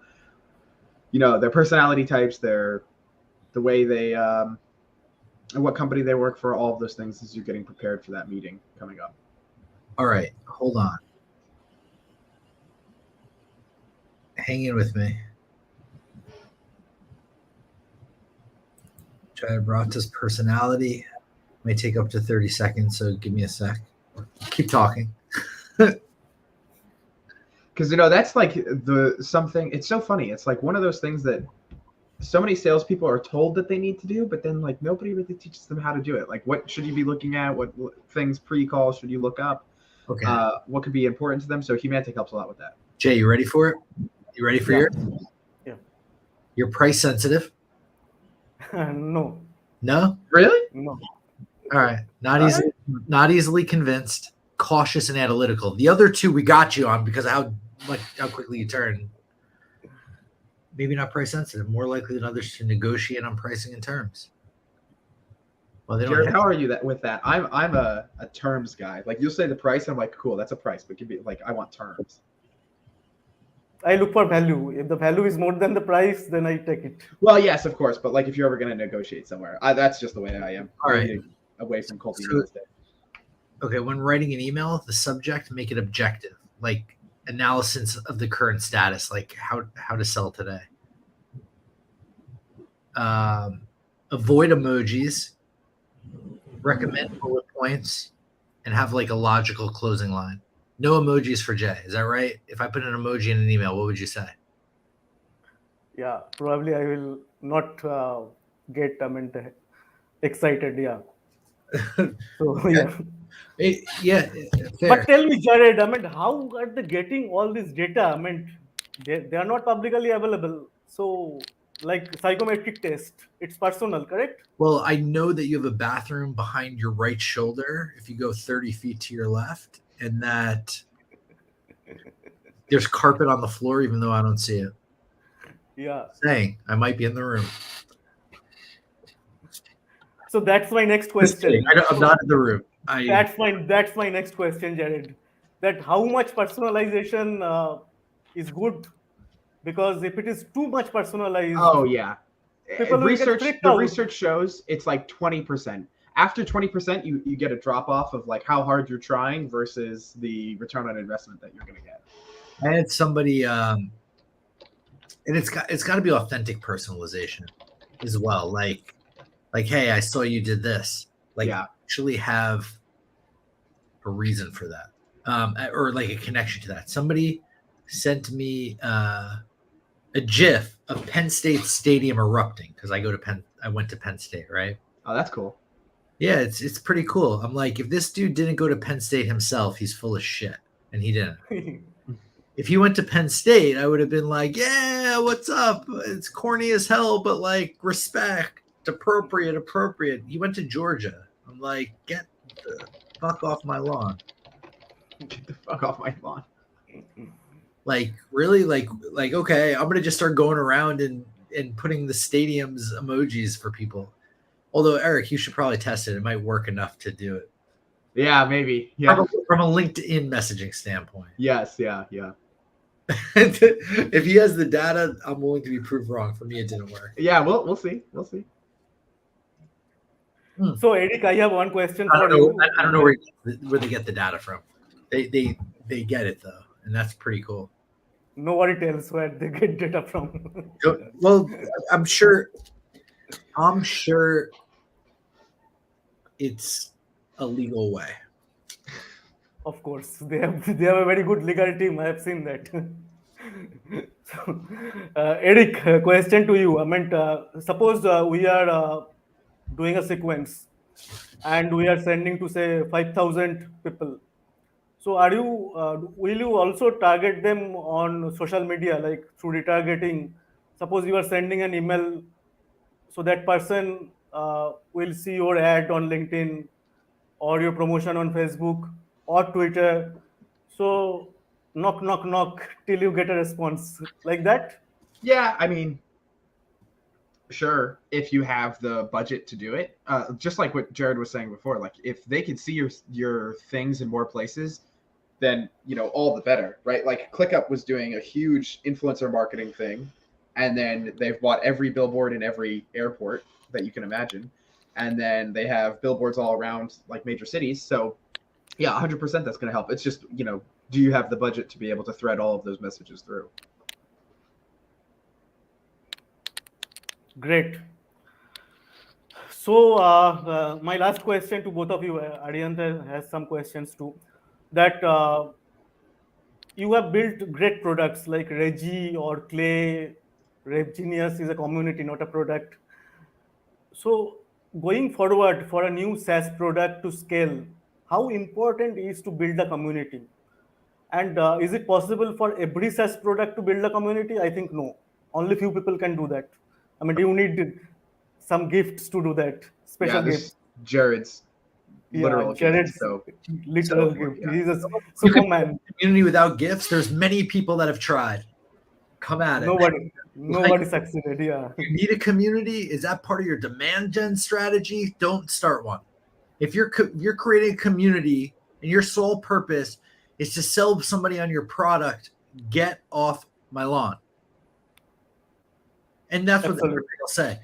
their personality types, the way they, and what company they work for. All of those things as you're getting prepared for that meeting coming up. All right, hold on. Hang in with me. Jayabhrata's personality may take up to 30 seconds, so give me a sec. Keep talking. Because that's like something. It's so funny. It's like one of those things that so many salespeople are told that they need to do, but then like nobody really teaches them how to do it. Like, what should you be looking at? What things pre-call should you look up? Okay. What could be important to them? So Humantic helps a lot with that. Jay, you ready for it? You ready for yours? Yeah. You're price sensitive? No. No? Really? No. All right. Not easily convinced, cautious and analytical. The other two we got you on because of how quickly you turn. Maybe not price sensitive, more likely than others to negotiate on pricing and terms. Well, they don't Jared, have- how are you with that? I'm a terms guy. Like, you'll say the price, I'm like, cool, that's a price, but give me like, I want terms. I look for value. If the value is more than the price, then I take it. Well, yes, of course, but like if you're ever going to negotiate somewhere, that's just the way I am. All right. Maybe away from cold So- real estate. Okay, when writing an email, the subject, make it objective, like analysis of the current status, like how to sell today. Avoid emojis, recommend bullet points, and have like a logical closing line. No emojis for Jay. Is that right? If I put an emoji in an email, what would you say? Yeah, probably I will not get excited. Yeah. So yeah. Yeah, fair. But tell me, Jared, how are they getting all this data? They are not publicly available. So, like psychometric test, it's personal, correct? Well, I know that you have a bathroom behind your right shoulder if you go 30 feet to your left, and that there's carpet on the floor, even though I don't see it. Yeah. Saying I might be in the room. So that's my next Just question. kidding. I'm not in the room. That's my next question, Jared. That how much personalization is good? Because if it is too much personalized, Oh yeah. People will get Research freaked the out. research shows it's like 20%. After 20%, you get a drop off of like how hard you're trying versus the return on investment that you're going to get. I had somebody, and it's got to be authentic personalization as well. Like, hey, I saw you did this. Like, Yeah. actually have a reason for that, or like a connection to that. Somebody sent me a GIF of Penn State Stadium erupting because I went to Penn State, right? Oh, that's cool. Yeah, it's pretty cool. I'm like, if this dude didn't go to Penn State himself, he's full of shit, and he didn't. If he went to Penn State, I would have been like, yeah, what's up? It's corny as hell, but like respect, appropriate. He went to Georgia. I'm like, get the fuck off my lawn. Get the fuck off my lawn. Like, really? Like, okay, I'm gonna just start going around and putting the stadium's emojis for people. Although, Eric, you should probably test it. It might work enough to do it. Yeah, maybe. Yeah. From a LinkedIn messaging standpoint. Yes. Yeah. Yeah. If he has the data, I'm willing to be proved wrong. For me, it didn't work. Yeah. We'll see. We'll see. So Eric, I have one question I for don't know. you. I don't know where they get the data from. They get it though, and that's pretty cool. Nobody tells where they get data from. Well, I'm sure it's a legal way. Of course, they have a very good legal team. I have seen that. So, Eric, question to you. I meant, suppose we are doing a sequence, and we are sending to say 5,000 people. So, will you also target them on social media, like through retargeting? Suppose you are sending an email, so that person will see your ad on LinkedIn or your promotion on Facebook or Twitter. So knock, knock, knock till you get a response like that. Yeah. I mean, sure, if you have the budget to do it, just like what Jared was saying before, like if they could see your things in more places, then all the better, right? Like ClickUp was doing a huge influencer marketing thing, and then they've bought every billboard in every airport that you can imagine, and then they have billboards all around like major cities. So yeah, 100% that's going to help. It's just do you have the budget to be able to thread all of those messages through? Great. So my last question to both of you, Arihant has some questions too. That you have built great products like Regi or Clay. RevGenius is a community, not a product. So going forward for a new SaaS product to scale, how important is to build a community? And is it possible for every SaaS product to build a community? I think no. Only few people can do that. I mean, you need some gifts to do that. Special this gifts. Jared's literal Jared's gift, so literal so, gift. yeah. He's a Superman. Community without gifts. There's many people that have tried. Come at it. Nobody succeeded. Yeah. You need a community. Is that part of your demand gen strategy? Don't start one. If you're creating a community and your sole purpose is to sell somebody on your product, get off my lawn. And that's what they'll say.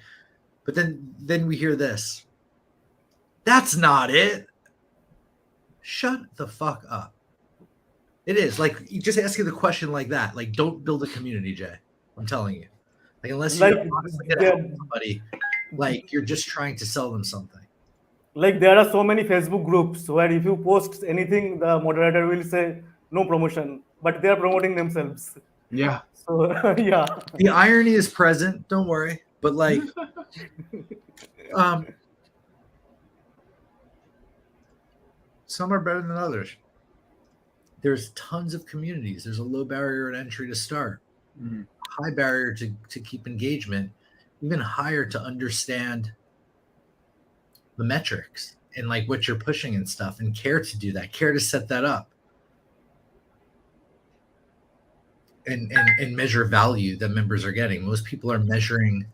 But then we hear this. That's not it. Shut the fuck up. It is like you just asking the question like that. Like, don't build a community, Jay. I'm telling you. Like, unless you're honestly gonna help somebody, like you're just trying to sell them something. Like there are so many Facebook groups where if you post anything, the moderator will say no promotion, but they are promoting themselves. Yeah. So yeah. The irony is present. Don't worry. But like, some are better than others. There's tons of communities. There's a low barrier to entry to start, high barrier to keep engagement, even higher to understand the metrics and like what you're pushing and stuff, and care to do that, care to set that up, and measure value that members are getting. Most people are measuring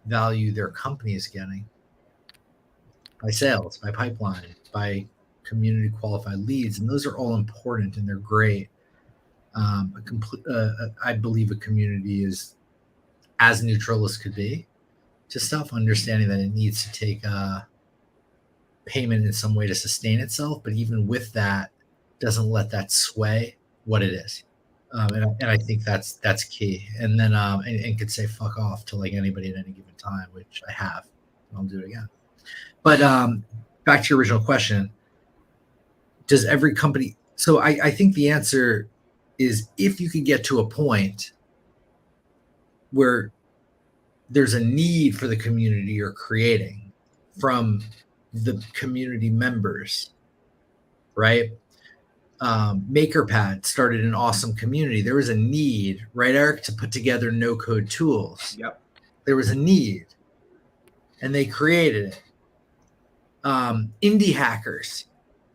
value their company is getting by sales, by pipeline, by community qualified leads, and those are all important and they're great. I believe a community is as neutral as could be to stuff, understanding that it needs to take payment in some way to sustain itself, but even with that, doesn't let that sway what it is. And I think that's key. And then and could say fuck off to like anybody at any given time, which I have. I'll do it again. But back to your original question. Does every company? So I think the answer is if you can get to a point where there's a need for the community you're creating from the community members, right? MakerPad started an awesome community. There was a need, right, Eric, to put together no-code tools. Yep. There was a need, and they created it. Indie hackers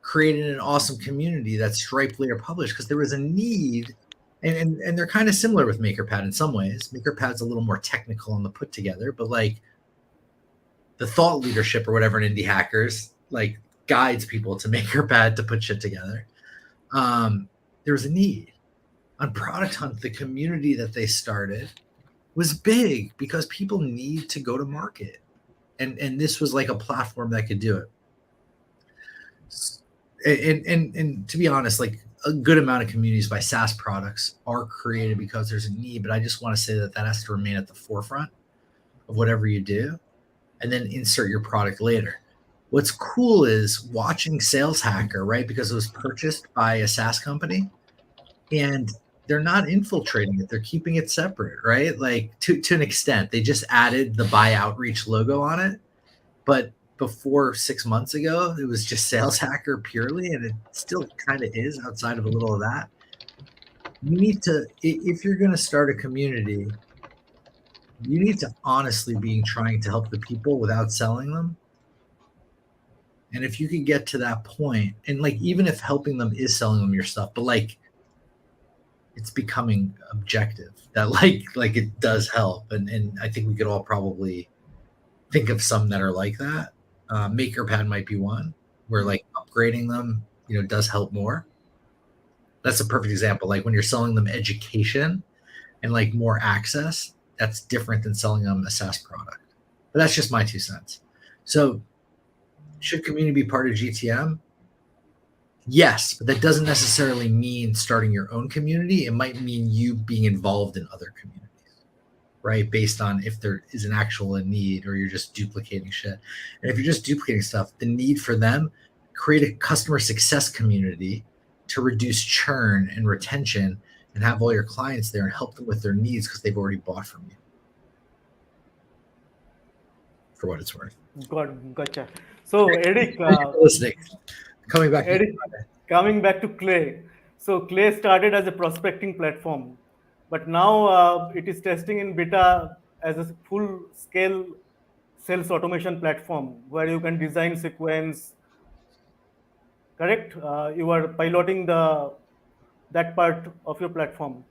created an awesome community that Stripe later published because there was a need, and they're kind of similar with MakerPad in some ways. MakerPad's a little more technical on the put together, but like the thought leadership or whatever in indie hackers, like guides people to MakerPad to put shit together. There was a need. On Product Hunt, the community that they started was big because people need to go to market. And this was like a platform that could do it. And to be honest, like a good amount of communities by SaaS products are created because there's a need, but I just want to say that has to remain at the forefront of whatever you do, and then insert your product later. What's cool is watching Sales Hacker, right? Because it was purchased by a SaaS company and they're not infiltrating it. They're keeping it separate, right? Like to an extent, they just added the Buy Outreach logo on it. But before 6 months ago, it was just Sales Hacker purely, and it still kind of is outside of a little of that. You need to, if you're going to start a community, you need to honestly be trying to help the people without selling them. And if you could get to that point, and like even if helping them is selling them your stuff, but like it's becoming objective that like it does help. And I think we could all probably think of some that are like that. MakerPad might be one where like upgrading them, does help more. That's a perfect example. Like when you're selling them education and like more access, that's different than selling them a SaaS product. But that's just my 2 cents. So should community be part of GTM? Yes, but that doesn't necessarily mean starting your own community. It might mean you being involved in other communities, right? Based on if there is an actual need or you're just duplicating shit. And if you're just duplicating stuff, the need for them, create a customer success community to reduce churn and retention and have all your clients there and help them with their needs because they've already bought from you. For what it's worth. Gotcha. So Eric, listening. Coming back to Clay. So Clay started as a prospecting platform, but now it is testing in beta as a full-scale sales automation platform where you can design sequence. Correct? You are piloting that part of your platform.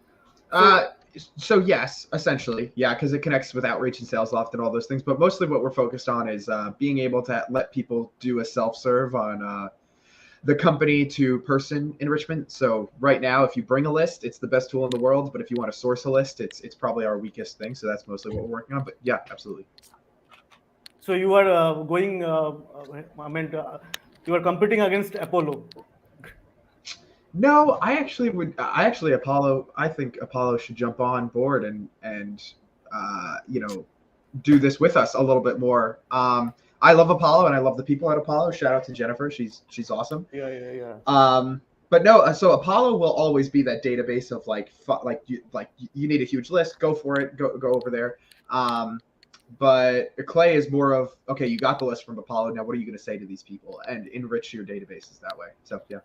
So yes, essentially, yeah, because it connects with Outreach and SalesLoft and all those things. But mostly what we're focused on is being able to let people do a self-serve on the company to person enrichment. So right now, if you bring a list, it's the best tool in the world. But if you want to source a list, it's probably our weakest thing. So that's mostly what we're working on. But yeah, absolutely. So you are you are competing against Apollo. No, I think Apollo should jump on board and do this with us a little bit more. I love Apollo and I love the people at Apollo. Shout out to Jennifer. She's awesome. Yeah. But no, so Apollo will always be that database of you need a huge list, go for it, go over there. But Clay is more of, okay, you got the list from Apollo. Now what are you going to say to these people and enrich your databases that way? So yeah.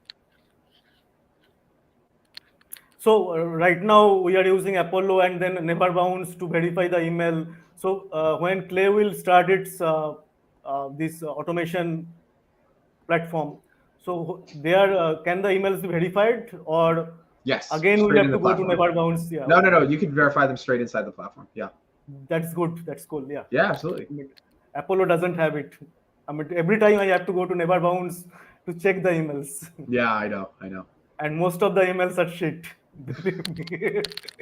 So right now we are using Apollo and then Neverbounce to verify the email. So when Clay will start its this automation platform, so there can the emails be verified, or yes, again we have to go to Neverbounce? Yeah. No. You can verify them straight inside the platform. Yeah. That's good. That's cool. Yeah. Yeah, absolutely. Apollo doesn't have it. Every time I have to go to Neverbounce to check the emails. Yeah, I know. And most of the emails are shit.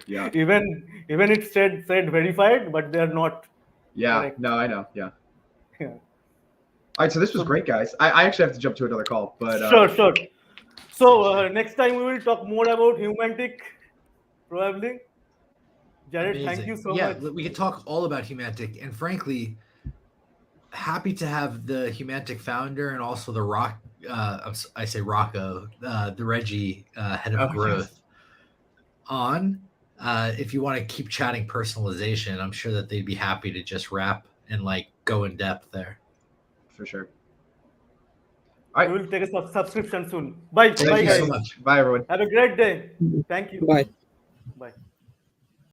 Yeah. Even it said verified, but they are not. Yeah. Correct. No, I know. Yeah. Yeah. All right. So this was great, guys. I actually have to jump to another call, but sure. So next time we will talk more about Humantic, probably. Jared, amazing. Thank you so much. Yeah, we could talk all about Humantic, and frankly, happy to have the Humantic founder and also the I say Rocco, the Reggie head of growth on. If you want to keep chatting personalization, I'm sure that they'd be happy to just wrap and go in depth there. For sure. All right. We will take a subscription soon. Bye. Thank you so much. Bye, everyone. Have a great day. Thank you. Bye. Bye.